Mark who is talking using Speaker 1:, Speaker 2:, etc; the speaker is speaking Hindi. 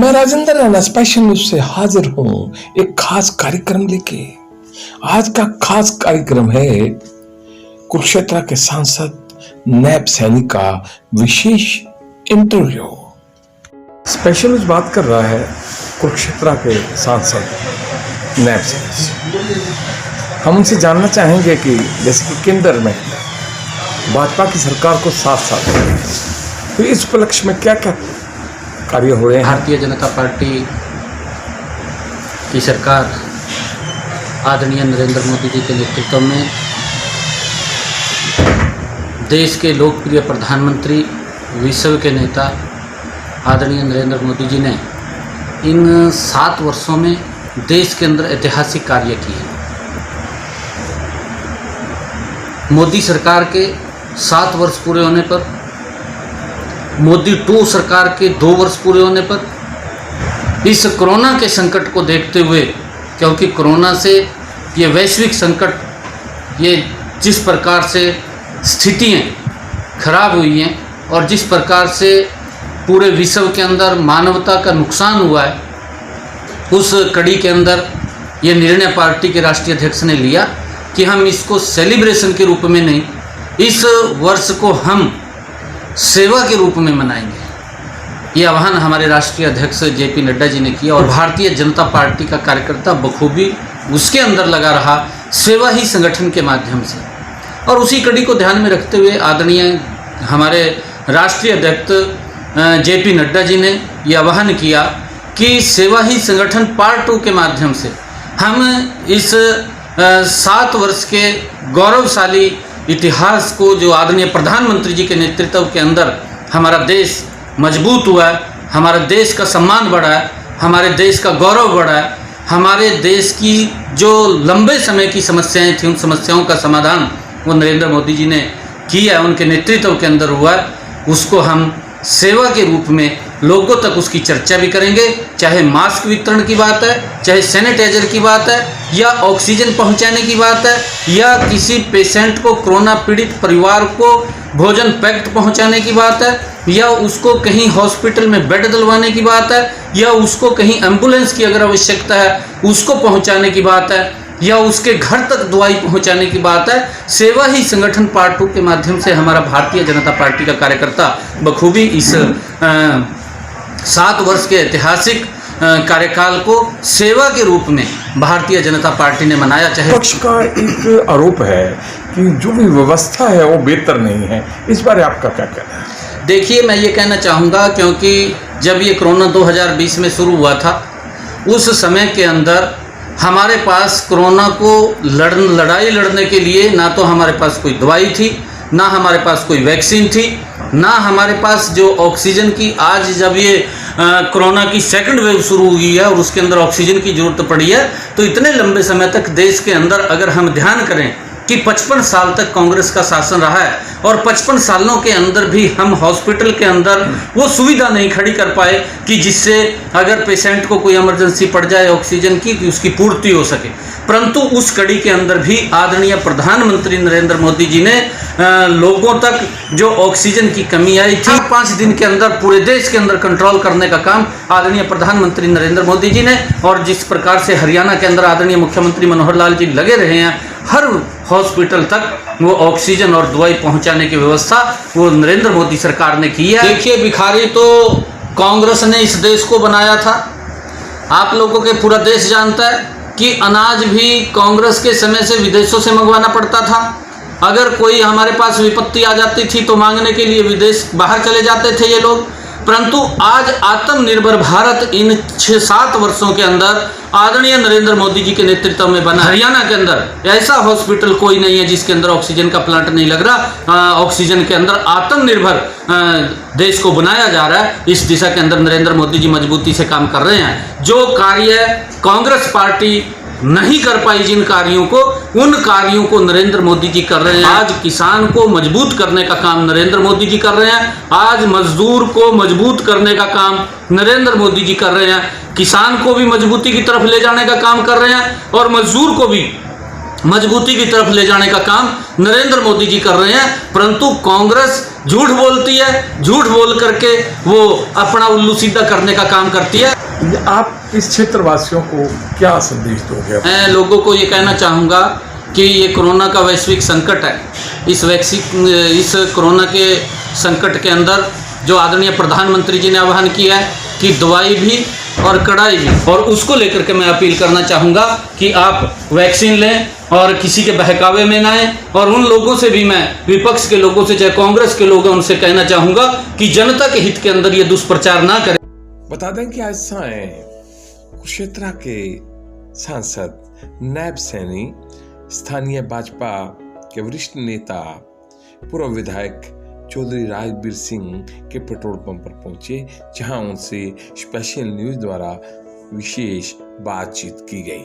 Speaker 1: मैं राजेंद्र राणा स्पेशल न्यूज से हाजिर हूं एक खास कार्यक्रम लेके। आज का खास कार्यक्रम है कुरुक्षेत्र के सांसद नैब सैनी का विशेष इंटरव्यू। स्पेशल न्यूज बात कर रहा है कुरुक्षेत्र के सांसद नैब सैनी से। हम उनसे जानना चाहेंगे कि जैसे कि केंद्र में भाजपा की सरकार को 7 साल हो गए, तो इस उपलक्ष्य में क्या क्या कार्य हो रहे हैं?
Speaker 2: भारतीय जनता पार्टी की सरकार आदरणीय नरेंद्र मोदी जी के नेतृत्व में देश के लोकप्रिय प्रधानमंत्री, विश्व के नेता आदरणीय नरेंद्र मोदी जी ने इन 7 वर्षों में देश के अंदर ऐतिहासिक कार्य किए। मोदी सरकार के 7 वर्ष पूरे होने पर, मोदी 2 सरकार के 2 वर्ष पूरे होने पर, इस कोरोना के संकट को देखते हुए, क्योंकि कोरोना से ये वैश्विक संकट, ये जिस प्रकार से स्थितियाँ खराब हुई हैं और जिस प्रकार से पूरे विश्व के अंदर मानवता का नुकसान हुआ है, उस कड़ी के अंदर ये निर्णय पार्टी के राष्ट्रीय अध्यक्ष ने लिया कि हम इसको सेलिब्रेशन के रूप में नहीं, इस वर्ष को हम सेवा के रूप में मनाएंगे। ये आह्वान हमारे राष्ट्रीय अध्यक्ष जेपी नड्डा जी ने किया और भारतीय जनता पार्टी का कार्यकर्ता बखूबी उसके अंदर लगा रहा, सेवा ही संगठन के माध्यम से। और उसी कड़ी को ध्यान में रखते हुए आदरणीय हमारे राष्ट्रीय अध्यक्ष जेपी नड्डा जी ने ये आह्वान किया कि सेवा ही संगठन पार्ट 2 के माध्यम से हम इस 7 वर्ष के गौरवशाली इतिहास को, जो आदरणीय प्रधानमंत्री जी के नेतृत्व के अंदर हमारा देश मजबूत हुआ है, हमारे देश का सम्मान बढ़ा है, हमारे देश का गौरव बढ़ा है, हमारे देश की जो लंबे समय की समस्याएं थी, उन समस्याओं का समाधान वो नरेंद्र मोदी जी ने किया, उनके नेतृत्व के अंदर हुआ, उसको हम सेवा के रूप में लोगों तक उसकी चर्चा भी करेंगे। चाहे मास्क वितरण की बात है, चाहे सैनिटाइजर की बात है, या ऑक्सीजन पहुंचाने की बात है, या किसी पेशेंट को, कोरोना पीड़ित परिवार को भोजन पैक्ट पहुंचाने की बात है, या उसको कहीं हॉस्पिटल में बेड दिलवाने की बात है, या उसको कहीं एम्बुलेंस की अगर आवश्यकता है उसको पहुंचाने की बात है, या उसके घर तक दवाई पहुंचाने की बात है। सेवा ही संगठन पार्ट 2 के माध्यम से हमारा भारतीय जनता पार्टी का कार्यकर्ता बखूबी इस 7 वर्ष के ऐतिहासिक कार्यकाल को सेवा के रूप में भारतीय जनता पार्टी ने मनाया। चाहे
Speaker 1: पक्ष का एक आरोप है कि जो भी व्यवस्था है वो बेहतर नहीं है, इस बारे आपका क्या कहना है?
Speaker 2: देखिए, मैं ये कहना चाहूँगा, क्योंकि जब ये कोरोना 2020 में शुरू हुआ था, उस समय के अंदर हमारे पास कोरोना को लड़ाई लड़ने के लिए ना तो हमारे पास कोई दवाई थी, ना हमारे पास कोई वैक्सीन थी, ना हमारे पास जो ऑक्सीजन की, आज जब ये कोरोना की सेकंड वेव शुरू हुई है और उसके अंदर ऑक्सीजन की ज़रूरत पड़ी है, तो इतने लंबे समय तक देश के अंदर अगर हम ध्यान करें कि 55 साल तक कांग्रेस का शासन रहा है और 55 सालों के अंदर भी हम हॉस्पिटल के अंदर वो सुविधा नहीं खड़ी कर पाए कि जिससे अगर पेशेंट को कोई इमरजेंसी पड़ जाए ऑक्सीजन की, कि उसकी पूर्ति हो सके। परंतु उस कड़ी के अंदर भी आदरणीय प्रधानमंत्री नरेंद्र मोदी जी ने लोगों तक जो ऑक्सीजन की कमी आई थी, 5 दिन के अंदर पूरे देश के अंदर कंट्रोल करने का काम आदरणीय प्रधानमंत्री नरेंद्र मोदी जी ने, और जिस प्रकार से हरियाणा के अंदर आदरणीय मुख्यमंत्री मनोहर लाल जी लगे रहे हैं, हर हॉस्पिटल तक वो ऑक्सीजन और दवाई पहुंचाने की व्यवस्था वो नरेंद्र मोदी सरकार ने की है। देखिए, भिखारी तो कांग्रेस ने इस देश को बनाया था। आप लोगों के पूरा देश जानता है कि अनाज भी कांग्रेस के समय से विदेशों से मंगवाना पड़ता था। अगर कोई हमारे पास विपत्ति आ जाती थी तो मांगने के लिए विदेश बाहर चले जाते थे ये लोग। परंतु आज आत्मनिर्भर भारत इन 6-7 वर्षों के अंदर आदरणीय नरेंद्र मोदी जी के नेतृत्व में बना। हरियाणा के अंदर ऐसा हॉस्पिटल कोई नहीं है जिसके अंदर ऑक्सीजन का प्लांट नहीं लग रहा। ऑक्सीजन के अंदर आत्मनिर्भर देश को बनाया जा रहा है। इस दिशा के अंदर नरेंद्र मोदी जी मजबूती से काम कर रहे हैं। जो कार्य कांग्रेस पार्टी नहीं कर पाई, जिन कार्यों को, उन कार्यों को नरेंद्र मोदी जी कर रहे हैं। आज किसान को मजबूत करने का काम नरेंद्र मोदी जी कर रहे हैं। आज मजदूर को मजबूत करने का काम नरेंद्र मोदी जी कर रहे हैं। किसान को भी मजबूती की तरफ ले जाने का काम कर रहे हैं और मजदूर को भी मजबूती की तरफ ले जाने का काम नरेंद्र मोदी जी कर रहे हैं। परंतु कांग्रेस झूठ बोलती है, झूठ बोल करके वो अपना उल्लू सीधा करने का काम करती है।
Speaker 1: आप इस क्षेत्रवासियों को क्या संदेश दोगे?
Speaker 2: मैं लोगों को ये कहना चाहूँगा कि ये कोरोना का वैश्विक संकट है। इस कोरोना के संकट के अंदर जो आदरणीय प्रधानमंत्री जी ने आह्वान किया है कि दवाई भी और कड़ाई भी, और उसको लेकर के मैं अपील करना चाहूँगा कि आप वैक्सीन लें और किसी के बहकावे में ना आए। और उन लोगों से भी, मैं विपक्ष के लोगों से, चाहे कांग्रेस के लोग हैं, उनसे कहना चाहूँगा कि जनता के हित के अंदर ये दुष्प्रचार ना करें।
Speaker 1: बता दें कि आज साय कुरुक्षेत्र के सांसद नैब सैनी स्थानीय भाजपा के वरिष्ठ नेता पूर्व विधायक चौधरी राजबीर सिंह के पेट्रोल पंप पर पहुंचे, जहां उनसे स्पेशल न्यूज द्वारा विशेष बातचीत की गई।